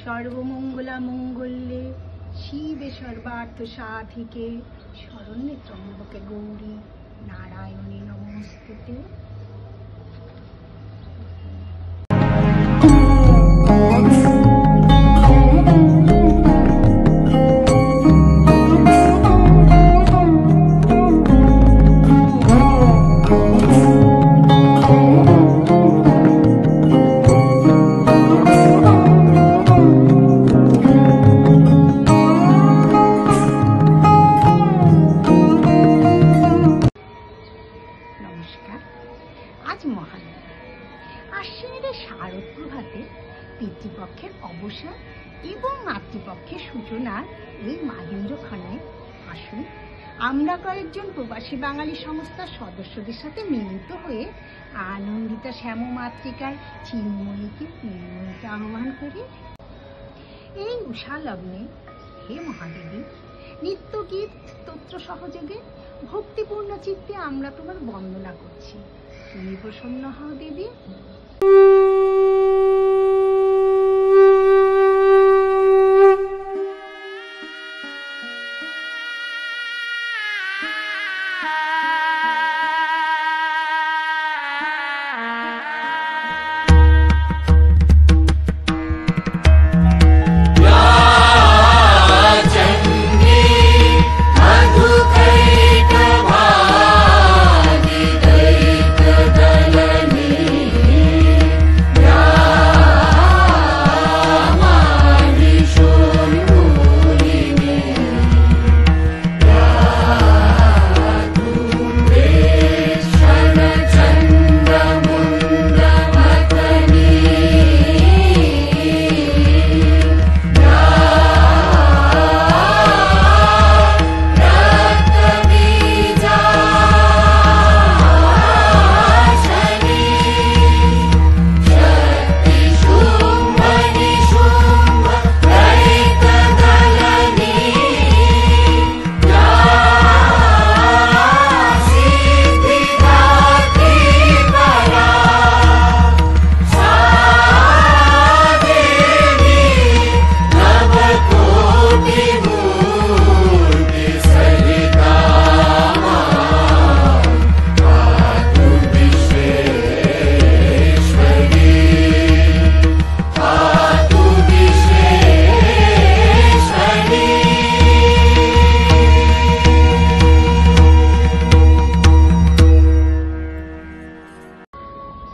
সর্বমঙ্গলা মঙ্গল্যে শিবে সর্বার্থ সাধিকে শরণ্যে ত্রম্বকে গৌরী নারায়ণী নমস্তুতে। আজ মহালয়া, আশ্বিনের শারদ প্রভাতে পিতৃপক্ষের অবসান এবং মাতৃপক্ষের সূচনার এই মাহেন্দ্রক্ষণে আসুন আমরা কয়েকজন প্রবাসী বাঙালি সংস্থার সদস্যদের সাথে মিলিত হয়ে আনন্দিতা শ্যাম মাতৃকার চিন্ময়ীকে নির্ময়ীকে আহ্বান করি। এই উষা লগ্নে হে মহাদেবী, নিত্য গীত স্তোত্র সহযোগে ভক্তিপূর্ণ চিত্তে আমরা তোমার বন্দনা করছি। তুমি প্রসন্ন হও দেবী।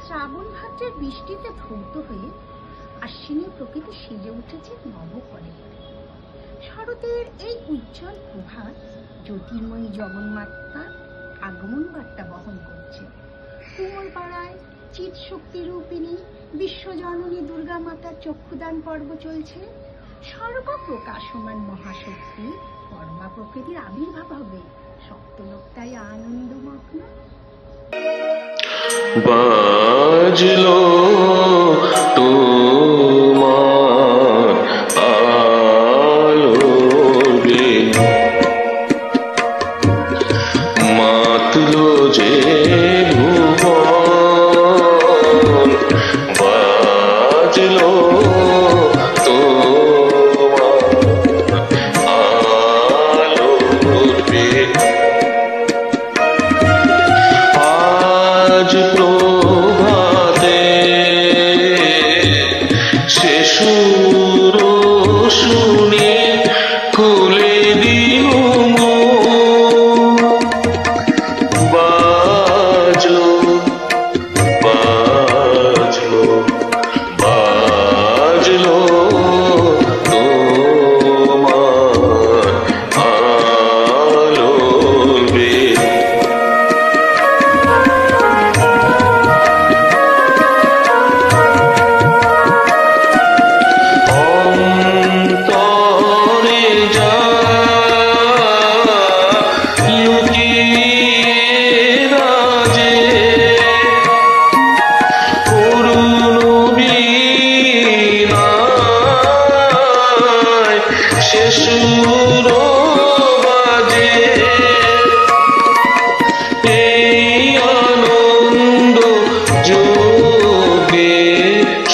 শ্রাবণ ভাদ্রের বৃষ্টিতে ধৌত হয়ে আশ্বিনী প্রকৃতি সেজে উঠেছে নবকলে। শরতের এই উজ্জ্বল প্রভাত জ্যোতির্ময়ী জগন্মাতার আগমন বার্তা বহন করছে। কুমোরপাড়ায় চিৎ শক্তি রূপিণী বিশ্বজননী দুর্গা মাতার চক্ষুদান পর্ব চলছে। সর্বপ্রকাশমান মহাশক্তি পরমা প্রকৃতির আবির্ভাব হবে। সপ্তলোক তাই আনন্দমগ্ন। বাজলো তোমার আলোর বিন, মাতলো যে ভুবন, বাজলো তোমার আলোর বিন। আজ প্রভাতে সে সুর শুনে খুলে দিল বাজলো বাজলো বাজলো তোমার আলোর বেল।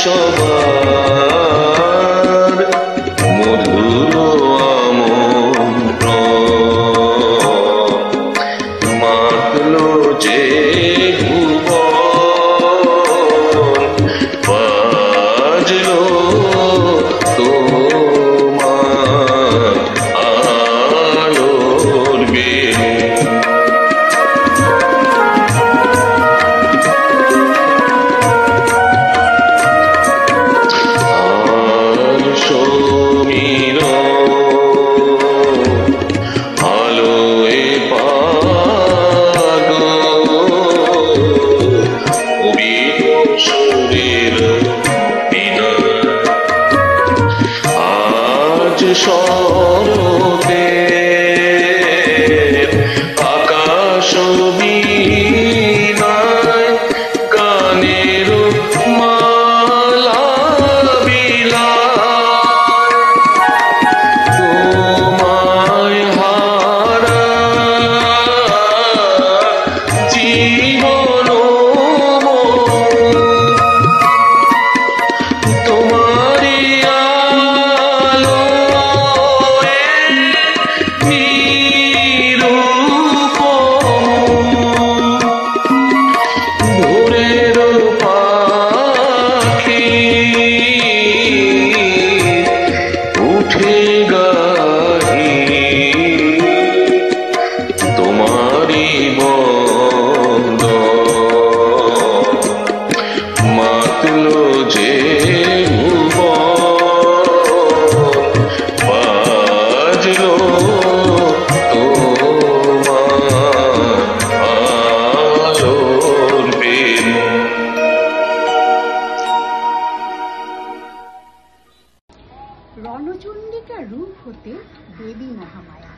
সবার শরতে আকাশ বীণায় গানের মালা বিলায় তোমায় হারা জীবন তোমারি রণচণ্ডিকা রূপ হতে দেবী মহামায়া,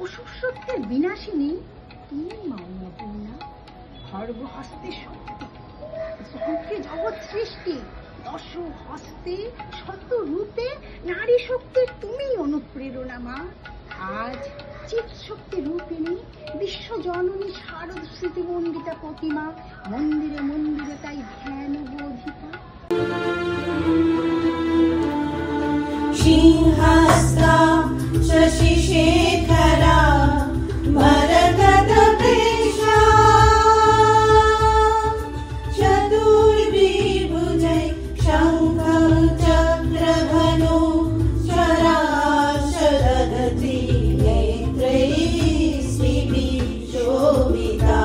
অসুর সত্যের বিনাশিনী কি মান্যপূর্ণা, খর্গ হস্তে শক্তি, জগৎকে জগৎ সৃষ্টি, দশ হস্তে শত রূপে নারী শক্তির তুমি অনুপ্রেরণা মা। আজ চিৎ শক্তি রূপিণী বিশ্ব জননী শারদ স্মৃতি মণ্ডিতা প্রতিমা, মন্দিরে মন্দিরে তাই ধ্যান বোধিতা। सिंहस्ता शशिशेखरा मरकतकेशा चतुर्विभुजै शङ्खं चक्रधनु शराशरगति नेत्रैः श्रीभिः शोभिता।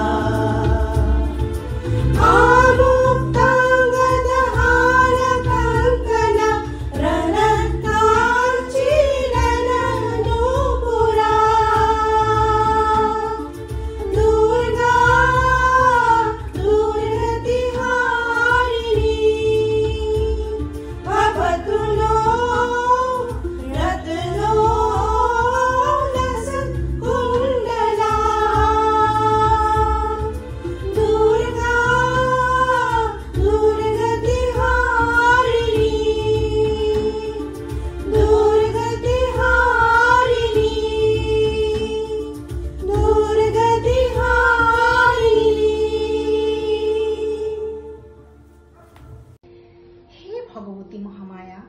ভগবতী মহামায়া,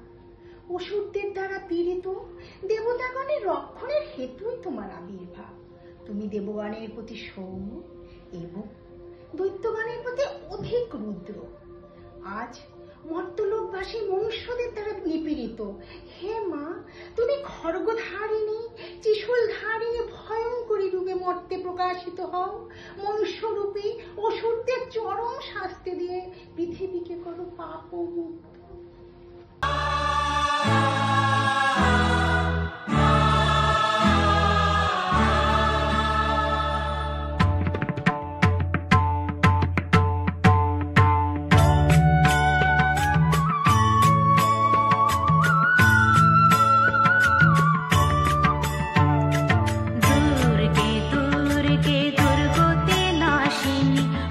অসুরদের দ্বারা পীড়িত দেবতাগণের রক্ষণের হেতুই তোমার আবির্ভাব। তুমি দেবগণের প্রতি সৌম্য এবং দৈত্যগণের প্রতি অধিক রুদ্র। আজ মর্তলোকবাসী মনুষ্যদের দ্বারা নিপীড়িত। হে মা, তুমি খড়গধারিণী ত্রিশূলধারিণী ভয়ঙ্করী রূপে মর্তে প্রকাশিত হও। মনুষ্যরূপী অসুরদের চরম শাস্তি দিয়ে পৃথিবীকে করো পাপমুক্ত।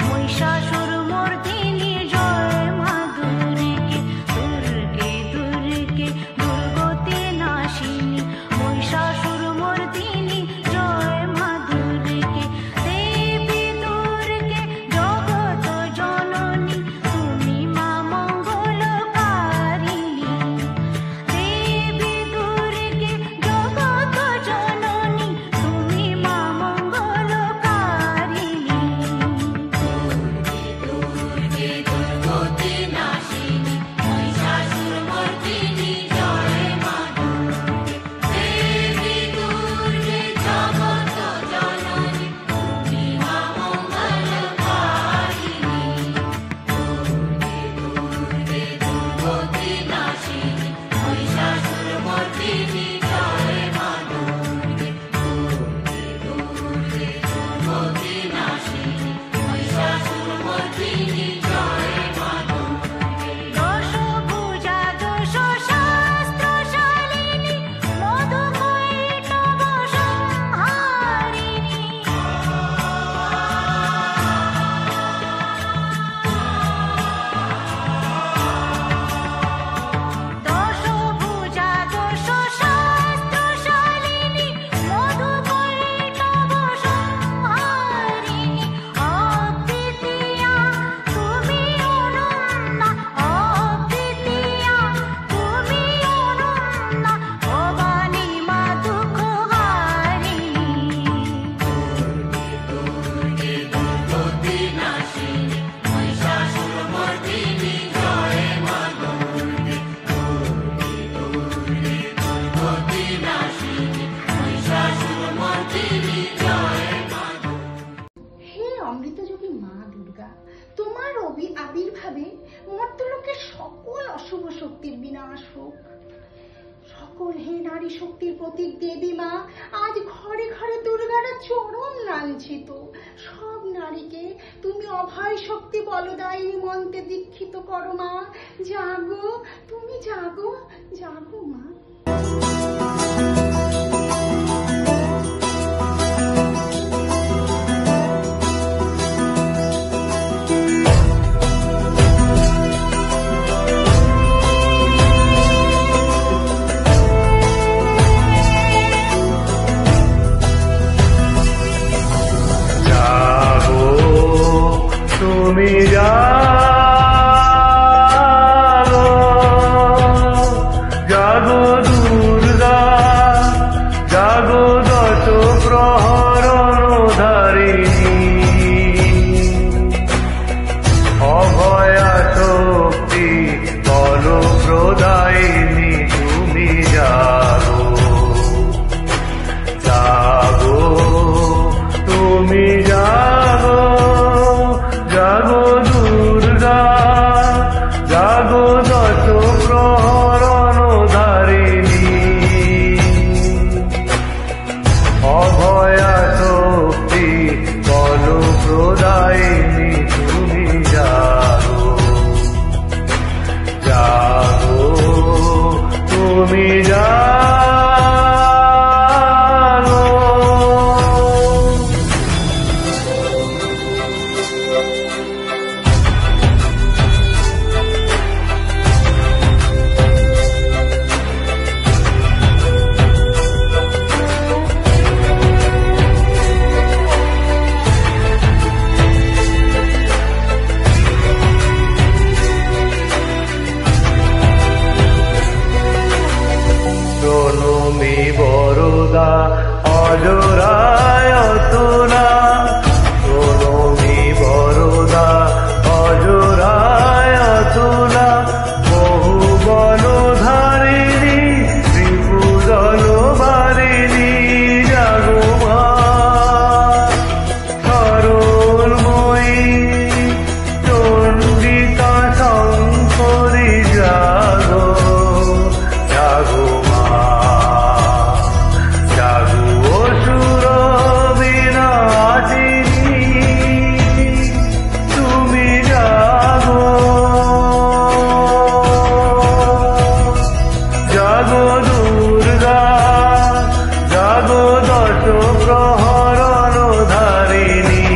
মহিষাসুর মর্দিনী জয় মা দুর্গে, দুর্গে দুর্গে। সকল অশুভ শক্তির বিনাশ হোক। সকল হে নারী শক্তির প্রতীক দেবী মা, আজ ঘরে ঘরে দুর্গারা চরম লাঞ্ছিত। সব নারীকে তুমি অভয় শক্তি বলদায়িনী মন্ত্রে দীক্ষিত করো মা। জাগো, তুমি জাগো, জাগো মা। তুমি জাগো, জাগো দুর্গা, জাগো দশ প্রহরণধারিণী, অভয়া শক্তি বলপ্রদায়িনী, তুমি জাগো, জাগো, তুমি জাগো, জাগো দুর্গা, জাগো দশ প্রহরণধারিণী, অভয়া শক্তি বলপ্রদায়িনী, তুমি জাগো, জাগো, তুমি জাগো। প্রণমী বরদা অজরায় অতুলা, প্রণমী বরদা অজরায় অতুলা, বহু বলধারিণী ত্রিপুদল বারিণী, জাগো মা সরলময়ী চণ্ডিকা শঙ্করী, জাগো, জাগো মা, জাগো অসুর বিনাশিনী, তুমি জাগো, জাগো দুর্গা, জাগো দশ প্রহরণধারিণী,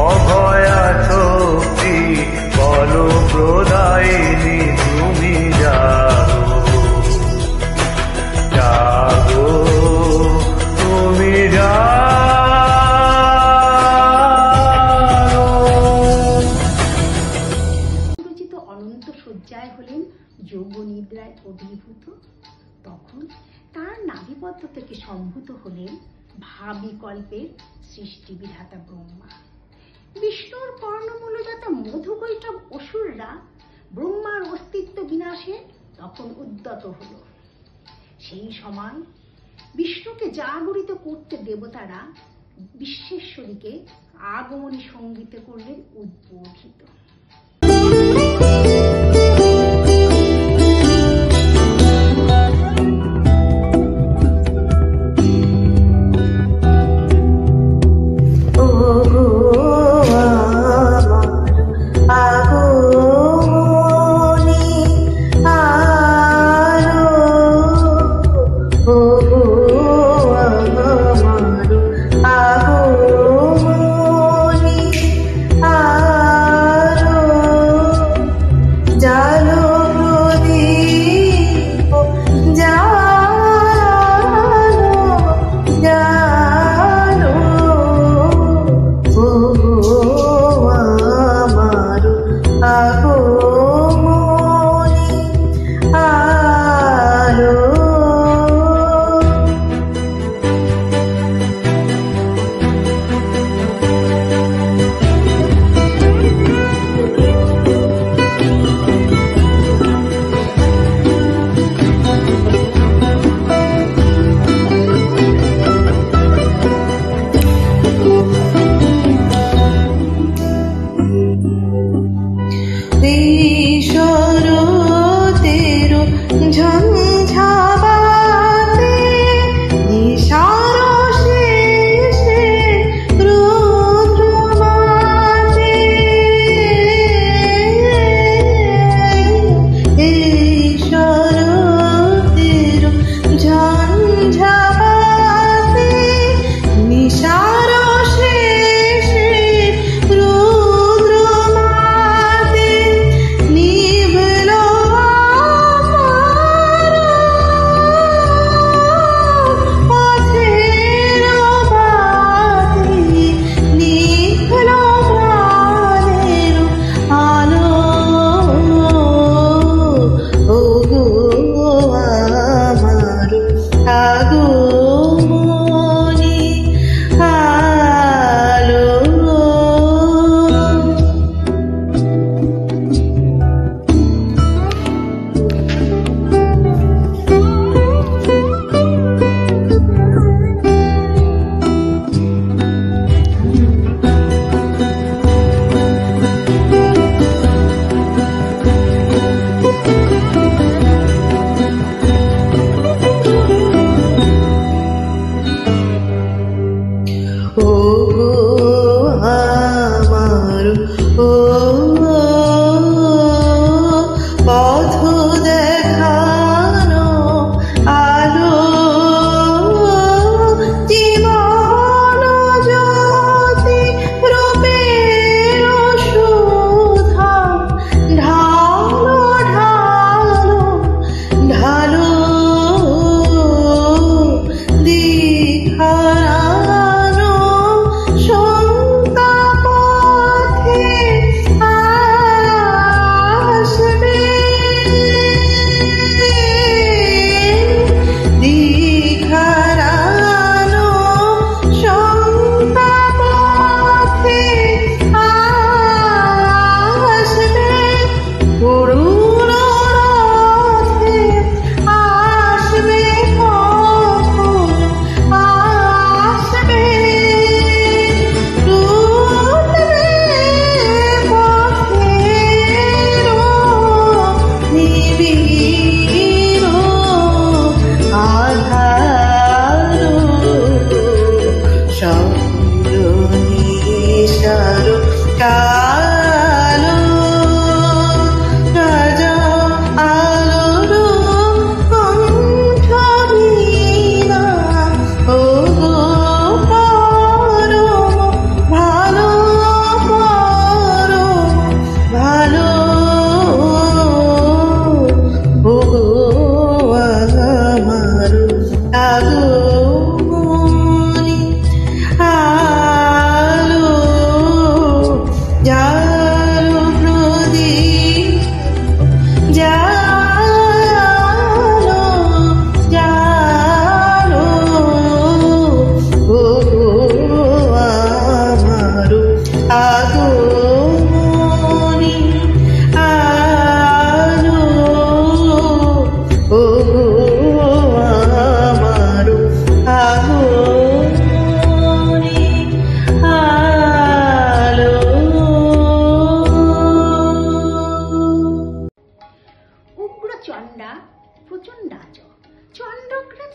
অভয়া শক্তি বলপ্রদায়িনী, তুমি জাগো, জাগো, তুমি জাগো। রচিত অনন্ত শয্যায় হলেন যোগ নিদ্রায় অভিভূত। তখন তার নাভিপদ্ম থেকে সম্ভূত হলেন ভাবিকল্পের সৃষ্টি বিধাতা ব্রহ্মা। বিষ্ণুর কর্ণমূলজাত মধুকৈটব অসুররা ব্রহ্মার অস্তিত্ব বিনাশে তখন উদ্যত হল। সেই সময় বিষ্ণুকে জাগরিত করতে দেবতারা বিশ্বেশ্বরীকে আগমনী সঙ্গীতে করলেন উদ্বোধিত। আগমনী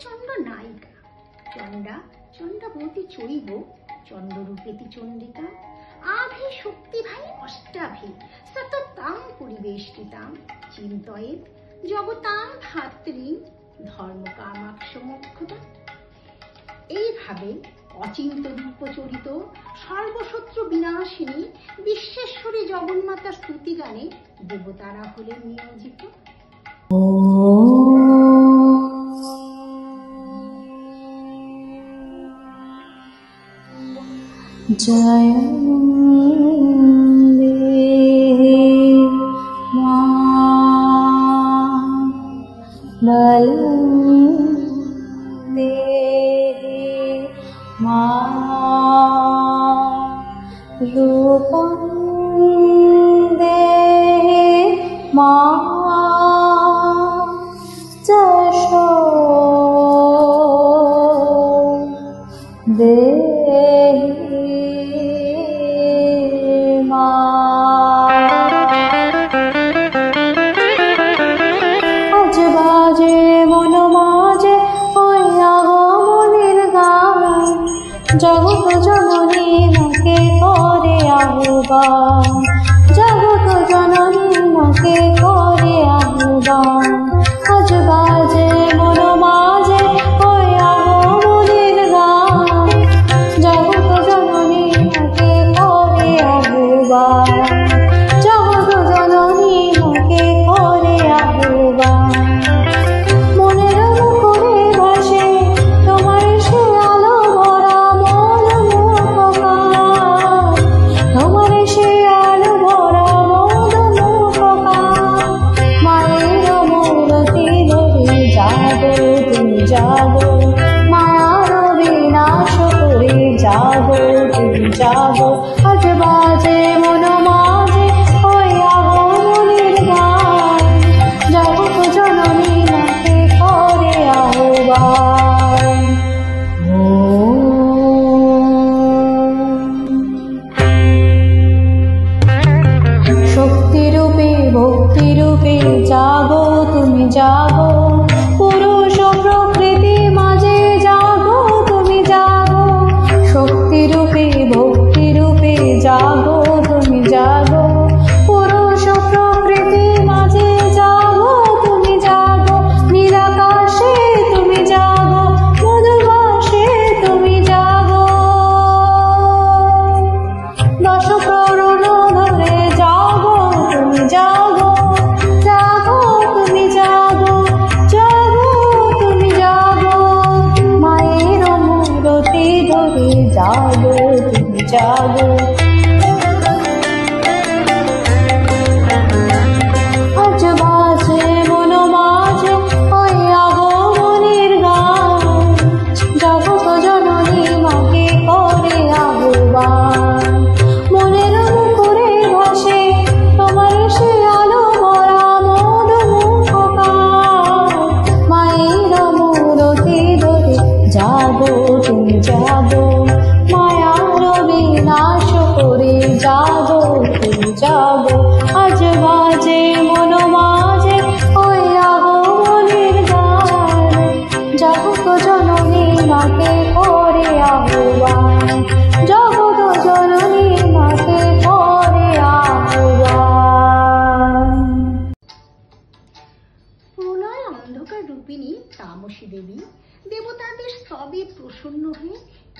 চণ্ড নায়িকা চণ্ডা চণ্ডাবতী চৈব চণ্ডরূপেতি চণ্ডিকা আভি শক্তি ভাই অষ্টাভি সততাং পরিবেষ্টিতাং চিন্তয়েত জগতাং ধাত্রী ধর্ম কামাক্ষ মোক্ষদা। এইভাবে অচিন্ত রূপচরিত সর্বশত্রু বিনাশিনী বিশ্বেশ্বরী জগন্মাতার স্তুতি গানে দেবতারা হলেন নিয়োজিত। জয় মা মা রূপং দেহি মা যশো দেহি মা। আজ বাজে মন মাঝে ওই আগমনের গান জগৎ জননী মাকে করে আহ্বান জগৎ জননী মাকে করে আহ্বান। আজ বাজে মন মাঝে ওই আগমনের গান জগৎ জননী মাকে করে আহ্বান জগৎ জননী মাকে করে আহ্বান। মনের মুখে ভাসে তোমার সে আলো ভরা মন মুখকার তোমার সে আলো ভরা মন মুখকার। মায়ের মূরতি ধরে জাগো তুমি জাগো মায়ার বিনাশ করে জাগো তুমি জাগো। আজ বাজে মন মাঝে ওই আগমনের গান জগৎ জননী মাকে করে আহ্বান। শক্তিরূপে ভক্তিরূপে জাগো তুমি জাগো পুরুষ প্রকৃতি মাঝে জাগো তুমি জাগো। শক্তিরূপে ভক্তিরূপে জাগো তুমি জাগো পুরুষ প্রকৃতি মাঝে জাগো তুমি জাগো। নীলাকাশে তুমি জাগো মধুবাসে তুমি জাগো দশ করুণ ধরে জাগো তুমি জাগো জাগো তুমি জাগো জাগো তুমি জাগো। মায়ের মূরতি ধরে জাগো তুমি জাগো। আজ বাজে মন মাঝে ওই আগমনের গান জগৎ জননী মাকে করে আহ্বান। মনের মুখে ভাসে তোমার সে আলো ভরা মন মুখকার মায়ের মূরতি ধরে জাগো তুমি জাগো মায়ার বিনাশ করে জাগো তুমি জাগো। আজ বাজে মন মাঝে ওই আগমনের গান জগৎ জননী মাকে করে আহ্বান জগৎ জননী মাকে করে আহ্বান। প্রলয় অন্ধকার রূপিণী তামসী দেবী দেবতাদের স্তবে প্রসন্ন হয়ে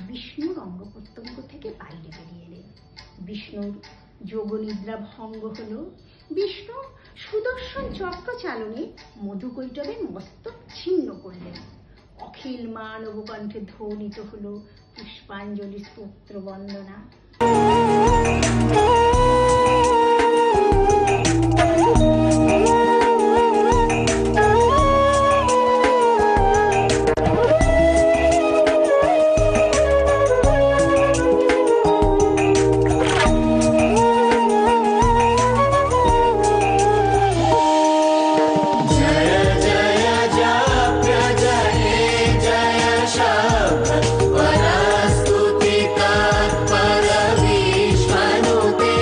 বিষ্ণুর অঙ্গ প্রত্যঙ্গ থেকে বাইরে বেরিয়ে এলেন। বিষ্ণুর যোগনিদ্রা ভঙ্গ হল। বিষ্ণু সুদর্শন চক্র চালনে মধুকৈটবের মস্তক ছিন্ন করলেন। অখিল মানব কণ্ঠে ধ্বনিত হল পুষ্পাঞ্জলি স্তোত্র বন্দনা। वनस्तुति तत्पर विष्णुते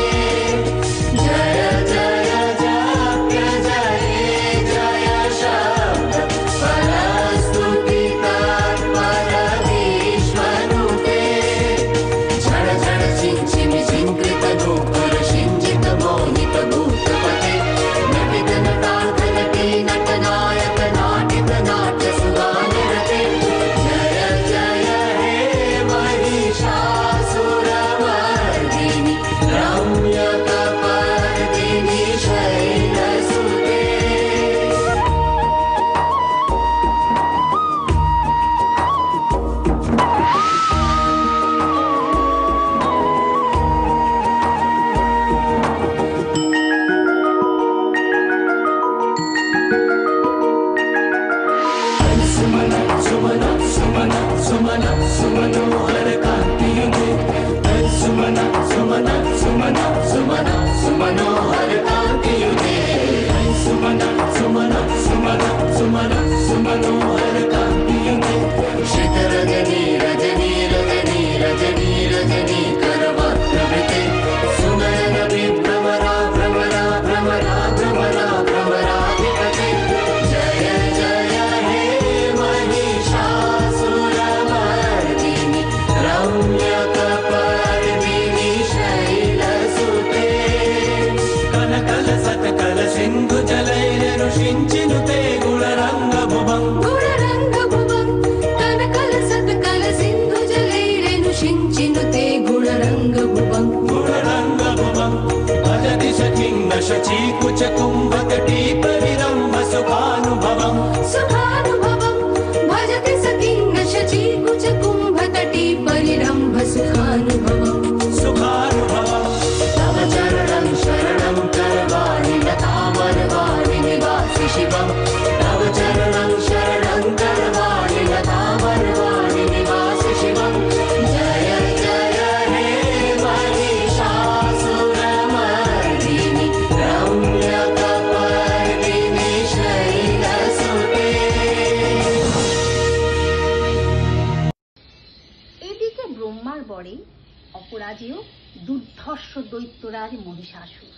অপরাজেয় দুর্ধর্ষ দৈত্যরাজ মহিষাসুর,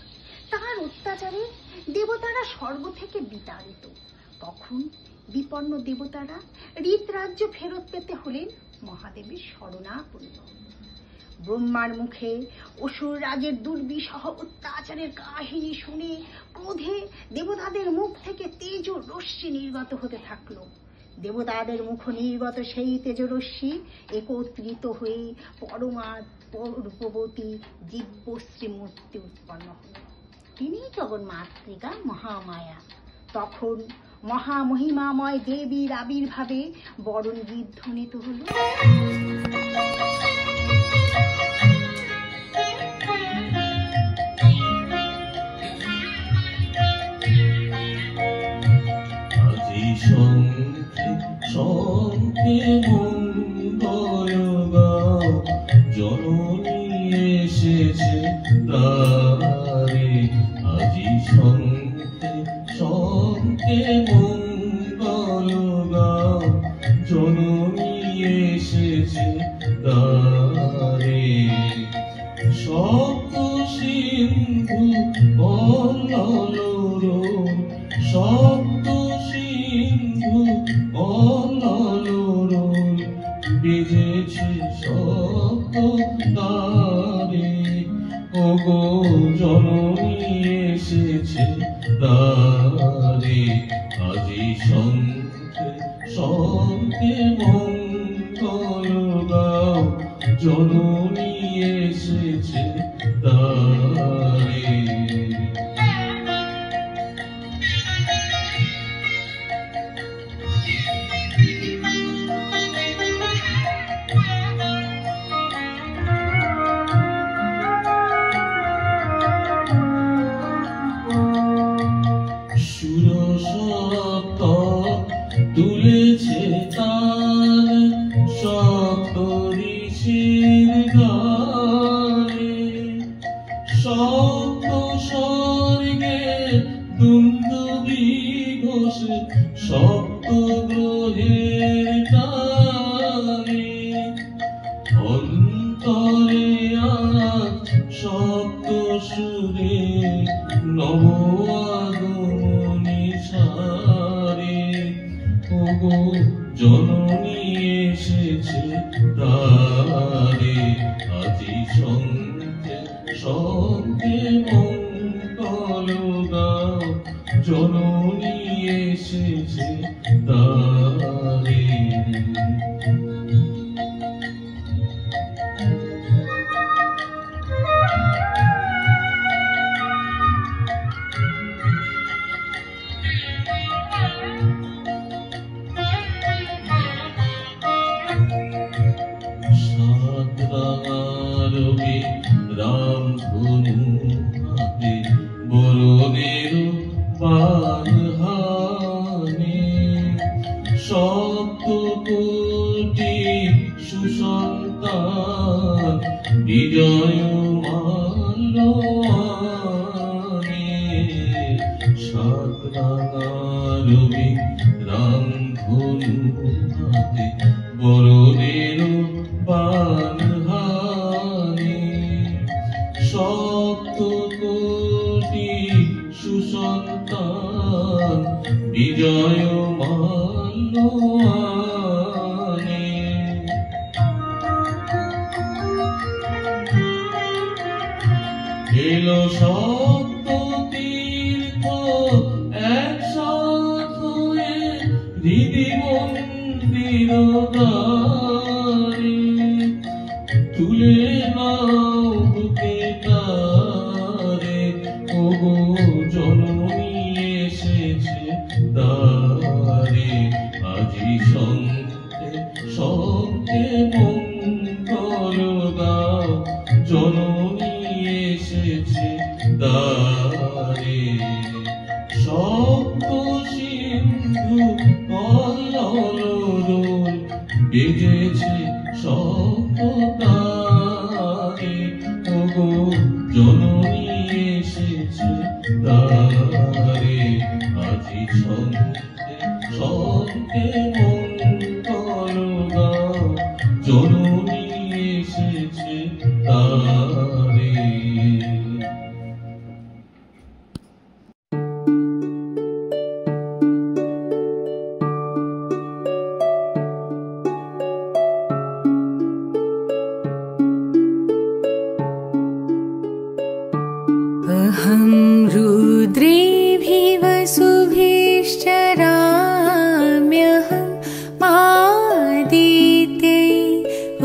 তাহার অত্যাচারে দেবতারা স্বর্গ থেকে বিতাড়িত। তখন বিপন্ন দেবতারা ঋতরাজ্য ফেরত পেতে হলেন মহাদেবের শরণাপন্ন। ব্রহ্মার মুখে অসুর রাজের দুর্বিষহ অত্যাচারের কাহিনী শুনে ক্রোধে দেবতাদের মুখ থেকে তেজ রশ্মি নির্গত হতে থাকলো। দেবতাদের মুখ নির্গত সেই তেজরশ্মি একত্রিত হয়ে পরমা রূপবতী দিব্যশ্রী মূর্তি উৎপন্ন হল। তিনি জগন্মাতৃকা মহামায়া। তখন মহামহিমাময় দেবীর আবির্ভাবে বরণ গীত ধ্বনিত হল। জননী এসেছে তারে, আজি শঙ্খে শঙ্খে মঙ্গল গাও, জননী এসেছে তারে। সপ্ত সিন্ধু অনলোর, সপ্ত সিন্ধু অনলোর, বেজেছে শব্দ তারে। ওগো জননী এসেছে তারে, আজি শঙ্খে শঙ্খে মঙ্গল গাও, জননী এসেছে তারে। তুলেছে তার সপ্ত ঋষির গানে, সপ্ত স্বর্গে দুন্দুবি ঘোষে সপ্ত গ্রহের টানে। অন্তরে আজ সপ্ত সুরে নব আগমনী সারে। ওগো জননী এসেছে তারে, আজি শঙ্খে শঙ্খে মঙ্গল গাও, জননী এসেছে তারে। রাম ধনু হাতে বরণের পান হানে, সপ্ত কোটি সুসন্তান বিজয় মাল্য আনে। সাত রাঙা রবি রাম ধনু হাতে বরণের বান হানে। সপ্ত কোটি সুসন্তান বিজয় মাল্য আনে। এলো সপ্ত তীর্থ একসাথ হয়ে হৃদি মন্দির দ্বারে। তুলে নাও বুকে তারে, ওগো জননী এসেছে দ্বারে। আজি সঙ্গে সঙ্গে মঙ্গল গাও, জননী এসেছে দ্বারে। সপ্ত সিন্ধু কল্লোল রোল বেজেছে সপ্ত তারে, ওগো জননী এসেছে দ্বারে। আজি সঙ্গে সঙ্গে মঙ্গল গাও, জননী এসেছে দ্বারে। अहं रुद्रेभिः वसुभिश्चराम्यहं मादित्यै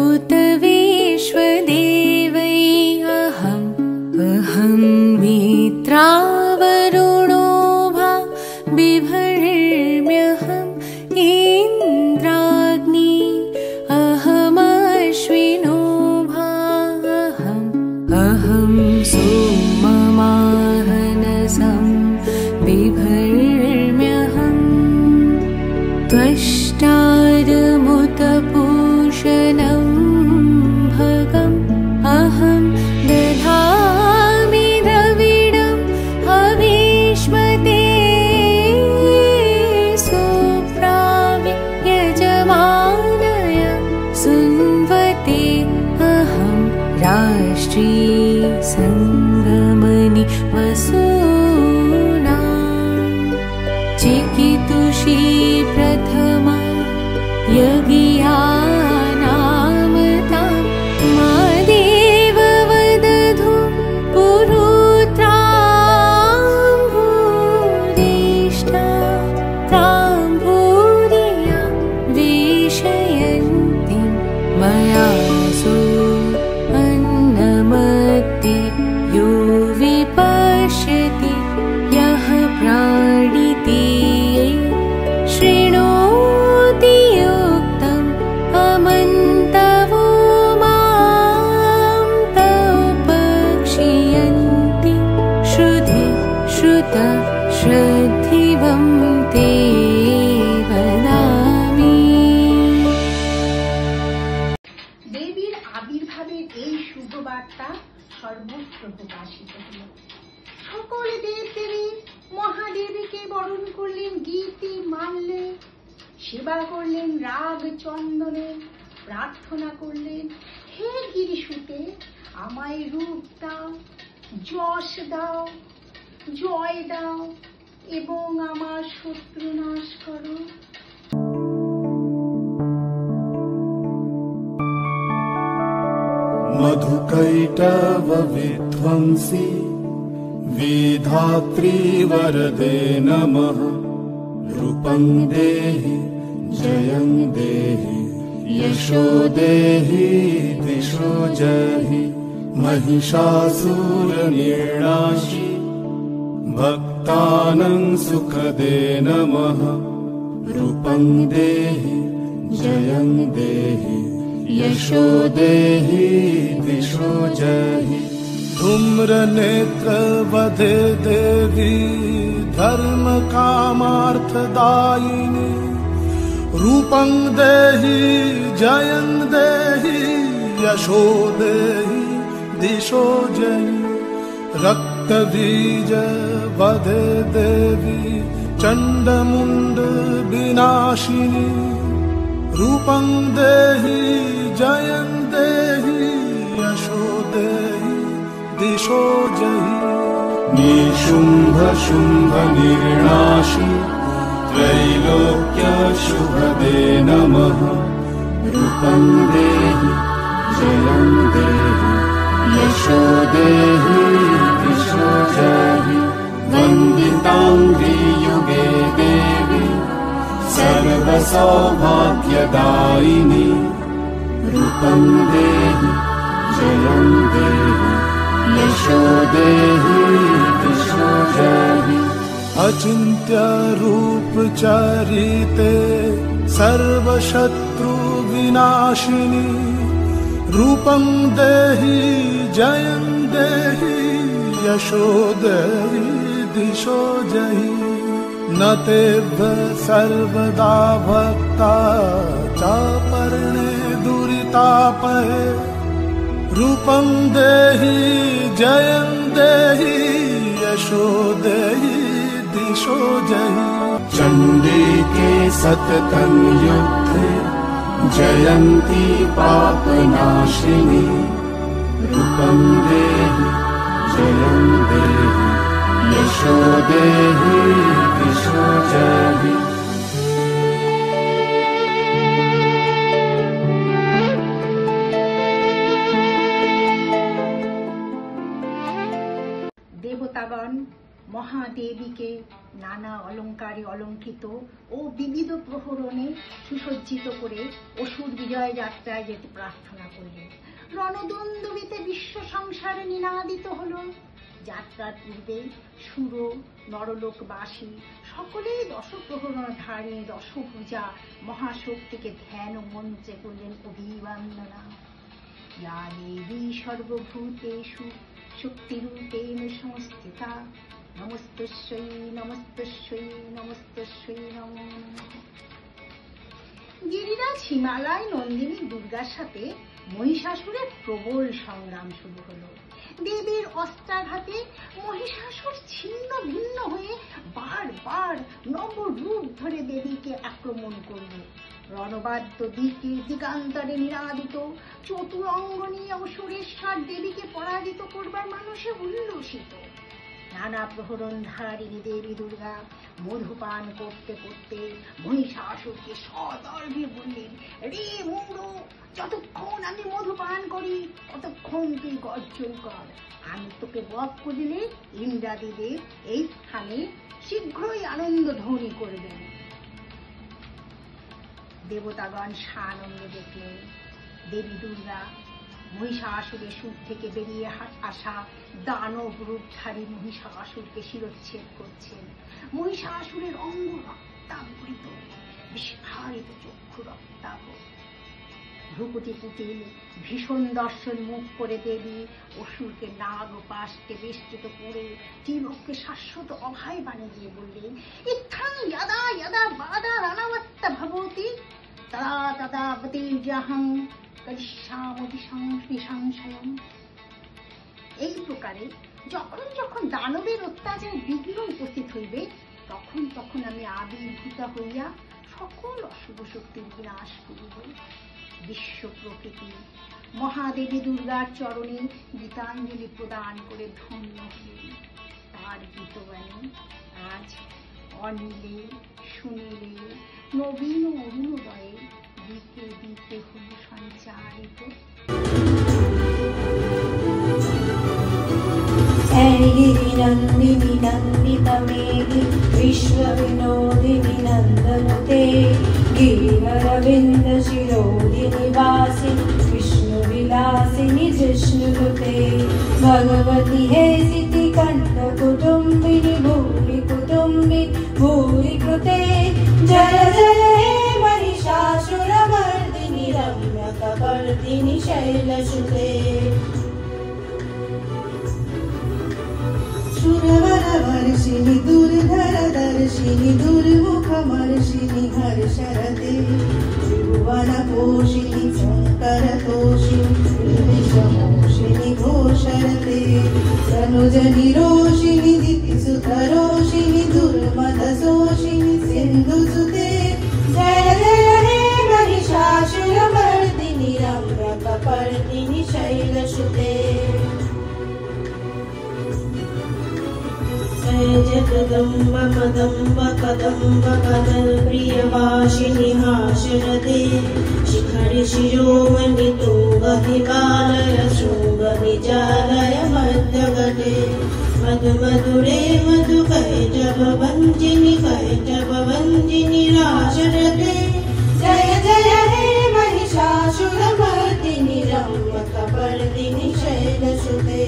उत विश्वदेवै। अहं मित्रावरुणो भा बिभर्म्यहम् इन्द्राग्नि। अहमश्विनो भा अहं सोममाहनसं बिभर्म्यहम् त्वष्टारमुतपूषणं भगम्। अहं दधामि द्रविणं हविष्मते सुप्रावि यजमानय सुन्वते। अहं राष्ट्री सङ्गमनि वसूना चिकितुषी प्रथमा यज्ञानामतां। मादेव वदधु पुरुत्रां भूरिष्ठा तां भूरिया विषयन्तीं मया सो अन्नमत्ति यो विपश्यति यः प्राणिति। शृणोति युक्तम् अमन्तवो मां तौपक्षियन्ति। श्रुति श्रुत श्रद्धिवं ते वदामि। দেবীর আবির্ভাবের এই শুভ বার্তা সর্বত্র প্রকাশিত হল। সকল দেবদেবী মহাদেবীকে বরণ করলেন গীতি মাল্যে, সেবা করলেন রাগ চন্দনে, প্রার্থনা করলেন, হে গিরিশুতে আমায় রূপ দাও, যশ দাও, জয় দাও এবং আমার শত্রু নাশ করো। मधुकैटव विध्वंसी विधात्री वरदे नमः। रूपं देहि जयं देहि यशो देहि दिशो जहि। महिषासुरनिर्णाशि भक्तानां सुखदे नमः। रूपं देहि जयं देहि यशो देहि दिशो जहि। धूम्रनेत्र वधे देवी धर्म कामार्थदायिनी। रूपं देहि जयं देहि यशो देहि दिशो जयि रक्तबीज वधे देवी चण्डमुण्ड विनाशिनी रूपं देहि जयं देहि यशो देहि दिशो जयि निशुम्भ शुम्भ निर्नाशि त्रैलोक्य शुभदे नमः रूपं देहि जयं देहि यशो देहि दिशो जयि वन्दिताङ्घ्रि युगे देवी सर्वसौभाग्यदायिनी रूपं देहि जयं देहि यशो देहि दिशो जयि अचिन्त्य रूप चरिते सर्वशत्रु विनाशिनी रूपं देहि जयं देहि यशो देहि दिशो जयि न तेभ्य सर्वदा भक्ता चापर्णे दुरितापहे रूपं देहि जयं देहि यशो देहि दिशो जयि चण्डी के सततं युद्धे जयन्ती पापनाशिनी रूपं देहि जयं देहि यशो देहि दिशो जयि দেবতাগণ মহাদেবীকে নানা অলঙ্কারে অলঙ্কৃত ও বিবিধ প্রহরণে সুসজ্জিত করে অসুর বিজয় যাত্রায় যেতে প্রার্থনা করলেন। রণদুন্দুবিতে বিশ্ব সংসারে নিনাদিত হল। যাত্রার পূর্বে সুর নরলোকবাসী সকলেই দশপ্রহরণধারী দশভুজা মহাশক্তিকে ধ্যান ও মন্ত্রে করলেন অভিবন্দনা। या देवी सर्वभूतेषु शक्तिरूपेण संस्थिता नमस्तस्यै नमस्तस्यै नमस्तस्यै नमो नमः। গিরিরাজ হিমালয় নন্দিনী দুর্গার সাথে মহিষাসুরের প্রবল সংগ্রাম শুরু হলো। দেবীর অস্ত্রাঘাতে মহিষাসুর ছিন্ন ভিন্ন হয়ে বারবার নবরূপ ধরে দেবীকে আক্রমণ করল। রণবাদ্য দিকে দিগান্তরে নিরাদিত চতুরঙ্গনী ও সুরেশ্বর দেবীকে পরাজিত করবার মানুষে উল্লসিত। নানা প্রহরণধারিণী দেবী দুর্গা মধুপান করতে করতে মহিষাসুরকে সদর্ভে বললেন, রে মূঢ়, যতক্ষণ আমি মধুপান করি ততক্ষণ তুই গর্জন কর। আমি তোকে বধ করিলে ইন্দ্রাদিদেব এই স্থানে শীঘ্রই আনন্দ ধ্বনি করবেন। দেবতাগণ সানন্দ দেখলেন দেবী দুর্গা মহিষাসুরের সুর থেকে বেরিয়ে আসা দানব রূপধারী মহিষাসুরকে শিরচ্ছেদ করছেন। মহিষাসুরের অঙ্গ রক্তাবৃত, বিস্ফারিত চক্ষু রক্তাভ, ভ্রুকুটি কুটিল ভীষণ দর্শন মুখ করে দেবী অসুরকে নাগ ও পাশকে বেষ্টিত করে ত্রিলোককে শাশ্বত অভয় বাণী দিয়ে বললেন, ইত্থাং যদা যদা বাদা রানাবত্তা ভবতি তদা তদা বতির্যাহং করিষ্যামি সংশয়ম। এই প্রকারে যখন যখন দানবের অত্যাচার বিঘ্ন উপস্থিত হইবে তখন তখন আমি আবির্ভূত হইয়া সকল অশুভ শক্তির বিনাশ করিব। বিশ্ব প্রকৃতি মহাদেবী দুর্গার চরণে গীতাঞ্জলি প্রদান করে ধন্য হলেন। তার গীতবাণী আজ অনিলে শুনিলে নবীন অরুণোদয়ে দিকে দিকে হল সঞ্চারিত। गिरिनन्दिनि नन्दितमेदि विश्वविनोदिनि नन्दनुते गिरिवरविन्दशिरोदिनि वासिनि विष्णुविलासिनि जिष्णुनुते भगवति हे सितिकण्ठकुटुम्बिनि भूरि कुटुम्बिनि भूरि कृते जय जय हे महिषासुरमर्दिनि रम्यकपर्दिनि शैलसुते सुरवरवर्षिणि दुर्धरदर्शिनि दुर्मुखमर्षिणि हर्षरते घोषिणि शङ्करतोषिणि विषमोषिणि घोषरते तनुजनिरोषिणि दितिसुतरोषिणि दुर्मदशोषिणि सिन्धुसुते जय जय हे महिषासुरमर्दिनि रम्यकपर्दिनि शैलसुते जय जगदम्ब मदम्ब कदम्ब कदम्प्रियवासिनि हासरते शिखरि शिरोमणि तुङ्गहिमालय शृङ्गनिजालय मध्यगटे मधुमधुरे मधुकैटभवञ्जिनि कैटभवञ्जिनि राशरते जय जय हे महिषासुरमर्दिनि रम्यकपर्दिनि शैलसुते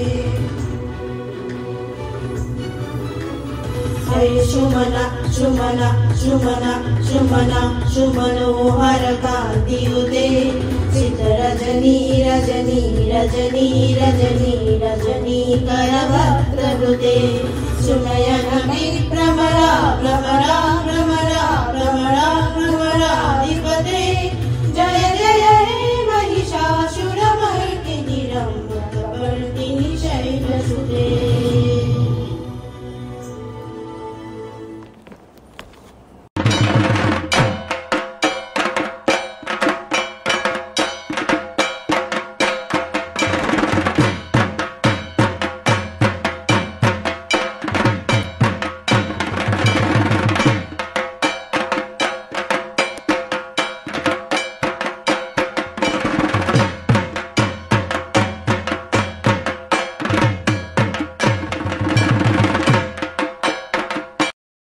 जय सुमना सुमना सुमना सुमना सुमनोहर कान्तियुते सितरजनी रजनी रजनी रजनी रजनी करभद्रहृते सुनयन विभ्रमरा भ्रमरा भ्रमरा भ्रमरा